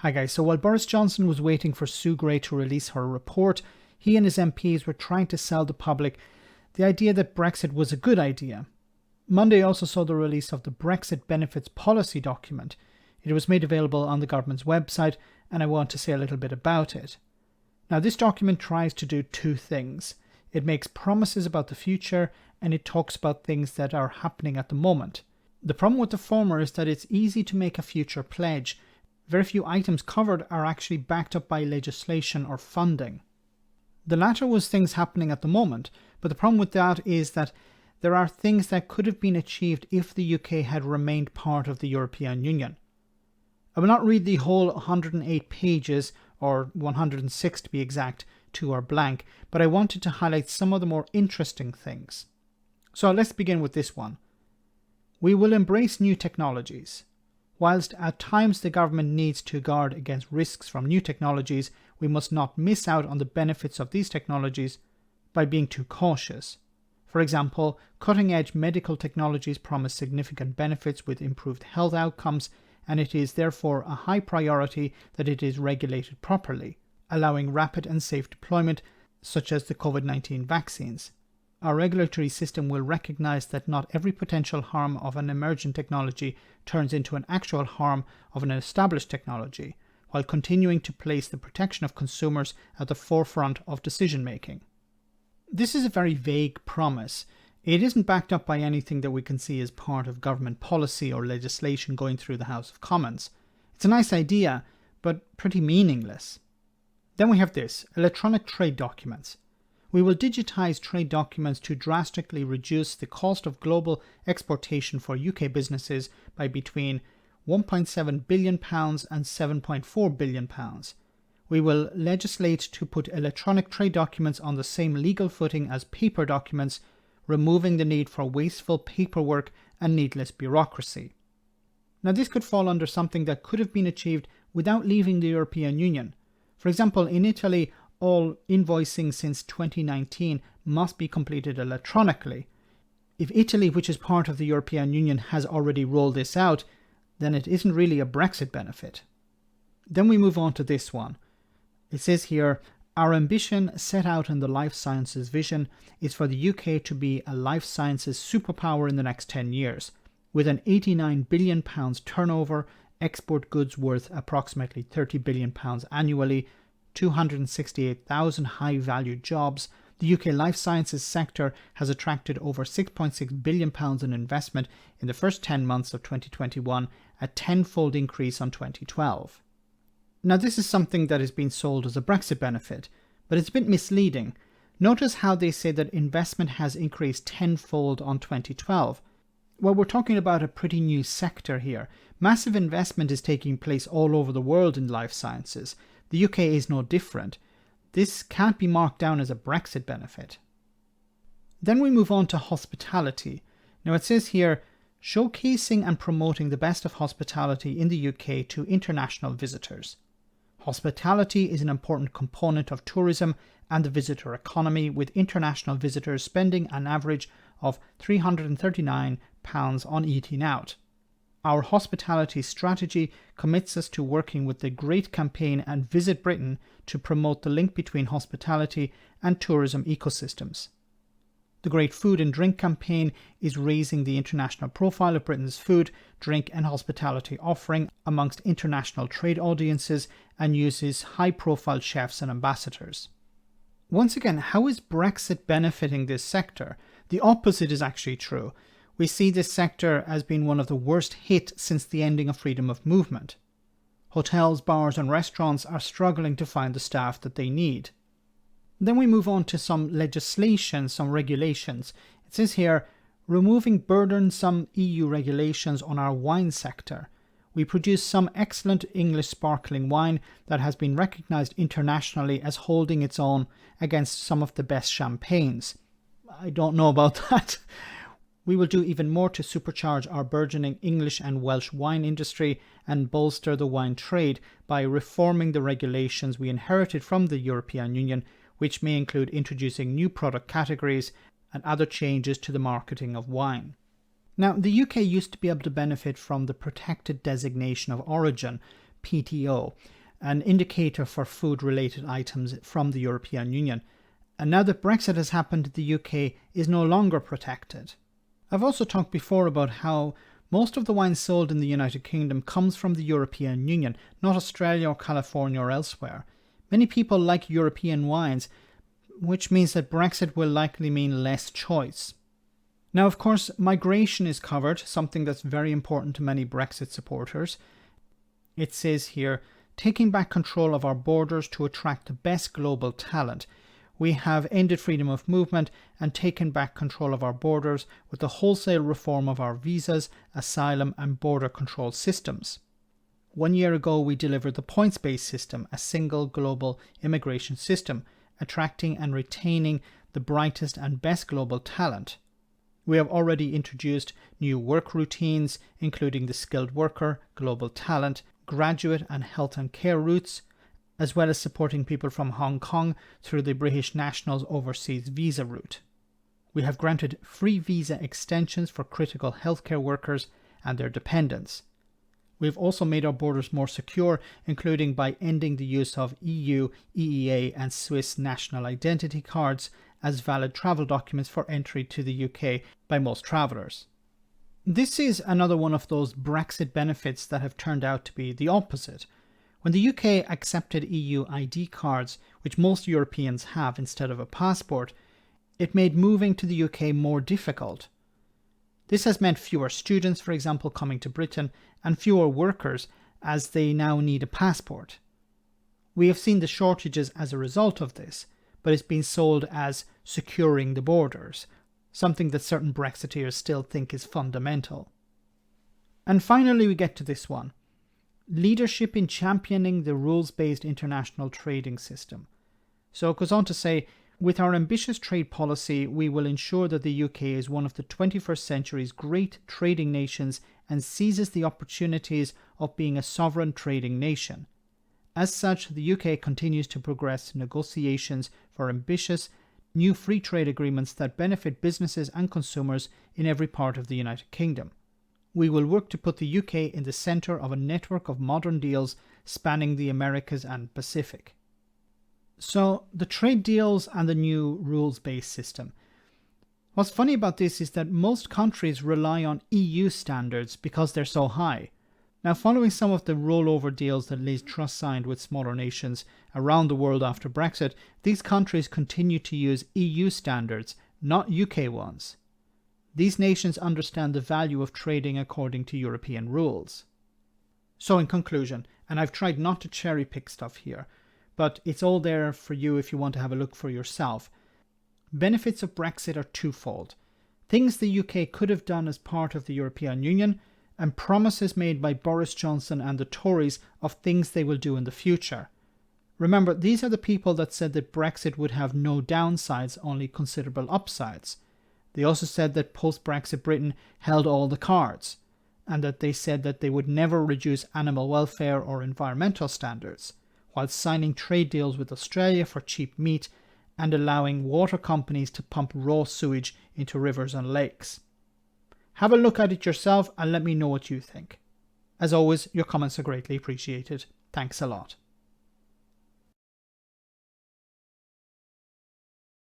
Hi guys, so while Boris Johnson was waiting for Sue Gray to release her report, he and his MPs were trying to sell the public the idea that Brexit was a good idea. Monday also saw the release of the Brexit Benefits Policy document. It was made available on the government's website, and I want to say a little bit about it. Now, this document tries to do two things. It makes promises about the future, and it talks about things that are happening at the moment. The problem with the former is that it's easy to make a future pledge. Very few items covered are actually backed up by legislation or funding. The latter was things happening at the moment, but the problem with that is that there are things that could have been achieved if the UK had remained part of the European Union. I will not read the whole 108 pages, or 106 to be exact, two are blank, but I wanted to highlight some of the more interesting things. So let's begin with this one. We will embrace new technologies. Whilst at times the government needs to guard against risks from new technologies, we must not miss out on the benefits of these technologies by being too cautious. For example, cutting-edge medical technologies promise significant benefits with improved health outcomes, and it is therefore a high priority that it is regulated properly, allowing rapid and safe deployment, such as the COVID-19 vaccines. Our regulatory system will recognize that not every potential harm of an emerging technology turns into an actual harm of an established technology, while continuing to place the protection of consumers at the forefront of decision-making. This is a very vague promise. It isn't backed up by anything that we can see as part of government policy or legislation going through the House of Commons. It's a nice idea, but pretty meaningless. Then we have this, electronic trade documents. We will digitize trade documents to drastically reduce the cost of global exportation for UK businesses by between £1.7 billion and £7.4 billion. We will legislate to put electronic trade documents on the same legal footing as paper documents, removing the need for wasteful paperwork and needless bureaucracy. Now, this could fall under something that could have been achieved without leaving the European Union. For example, in Italy, all invoicing since 2019 must be completed electronically. If Italy, which is part of the European Union, has already rolled this out, then it isn't really a Brexit benefit. Then we move on to this one. It says here, our ambition set out in the life sciences vision is for the UK to be a life sciences superpower in the next 10 years, with an £89 billion turnover, export goods worth approximately £30 billion annually, 268,000 high-value jobs. The UK life sciences sector has attracted over £6.6 billion in investment in the first 10 months of 2021, a tenfold increase on 2012. Now, this is something that is being sold as a Brexit benefit, but it's a bit misleading. Notice how they say that investment has increased tenfold on 2012. Well, we're talking about a pretty new sector here. Massive investment is taking place all over the world in life sciences. The UK is no different. This can't be marked down as a Brexit benefit. Then we move on to hospitality. Now, it says here, showcasing and promoting the best of hospitality in the UK to international visitors. Hospitality is an important component of tourism and the visitor economy, with international visitors spending an average of £339 on eating out. Our hospitality strategy commits us to working with the Great Campaign and Visit Britain to promote the link between hospitality and tourism ecosystems. The Great Food and Drink Campaign is raising the international profile of Britain's food, drink and hospitality offering amongst international trade audiences and uses high-profile chefs and ambassadors. Once again, how is Brexit benefiting this sector? The opposite is actually true. We see this sector as being one of the worst hit since the ending of freedom of movement. Hotels, bars and restaurants are struggling to find the staff that they need. Then we move on to some legislation, some regulations. It says here, removing burdensome EU regulations on our wine sector. We produce some excellent English sparkling wine that has been recognised internationally as holding its own against some of the best champagnes. I don't know about that. We will do even more to supercharge our burgeoning English and Welsh wine industry and bolster the wine trade by reforming the regulations we inherited from the European Union, which may include introducing new product categories and other changes to the marketing of wine. Now, the UK used to be able to benefit from the protected designation of origin, PTO, an indicator for food-related items from the European Union. And now that Brexit has happened, the UK is no longer protected. I've also talked before about how most of the wine sold in the United Kingdom comes from the European Union, not Australia or California or elsewhere. Many people like European wines, which means that Brexit will likely mean less choice. Now, of course, migration is covered, something that's very important to many Brexit supporters. It says here, taking back control of our borders to attract the best global talent. We have ended freedom of movement and taken back control of our borders with the wholesale reform of our visas, asylum and border control systems. 1 year ago, we delivered the points-based system, a single global immigration system, attracting and retaining the brightest and best global talent. We have already introduced new work routines, including the skilled worker, global talent, graduate and health and care routes, as well as supporting people from Hong Kong through the British Nationals Overseas Visa route. We have granted free visa extensions for critical healthcare workers and their dependents. We've also made our borders more secure, including by ending the use of EU, EEA and Swiss national identity cards as valid travel documents for entry to the UK by most travellers. This is another one of those Brexit benefits that have turned out to be the opposite. When the UK accepted EU ID cards, which most Europeans have instead of a passport, it made moving to the UK more difficult. This has meant fewer students, for example, coming to Britain, and fewer workers, as they now need a passport. We have seen the shortages as a result of this, but it's been sold as securing the borders, something that certain Brexiteers still think is fundamental. And finally, we get to this one. Leadership in championing the rules-based international trading system. So it goes on to say, with our ambitious trade policy, we will ensure that the UK is one of the 21st century's great trading nations and seizes the opportunities of being a sovereign trading nation. As such, the UK continues to progress negotiations for ambitious new free trade agreements that benefit businesses and consumers in every part of the United Kingdom. We will work to put the UK in the centre of a network of modern deals spanning the Americas and Pacific. So, the trade deals and the new rules-based system. What's funny about this is that most countries rely on EU standards because they're so high. Now, following some of the rollover deals that Liz Truss signed with smaller nations around the world after Brexit, these countries continue to use EU standards, not UK ones. These nations understand the value of trading according to European rules. So in conclusion, and I've tried not to cherry pick stuff here, but it's all there for you if you want to have a look for yourself. Benefits of Brexit are twofold. Things the UK could have done as part of the European Union, and promises made by Boris Johnson and the Tories of things they will do in the future. Remember, these are the people that said that Brexit would have no downsides, only considerable upsides. They also said that post-Brexit Britain held all the cards, and that they said that they would never reduce animal welfare or environmental standards, while signing trade deals with Australia for cheap meat and allowing water companies to pump raw sewage into rivers and lakes. Have a look at it yourself and let me know what you think. As always, your comments are greatly appreciated. Thanks a lot.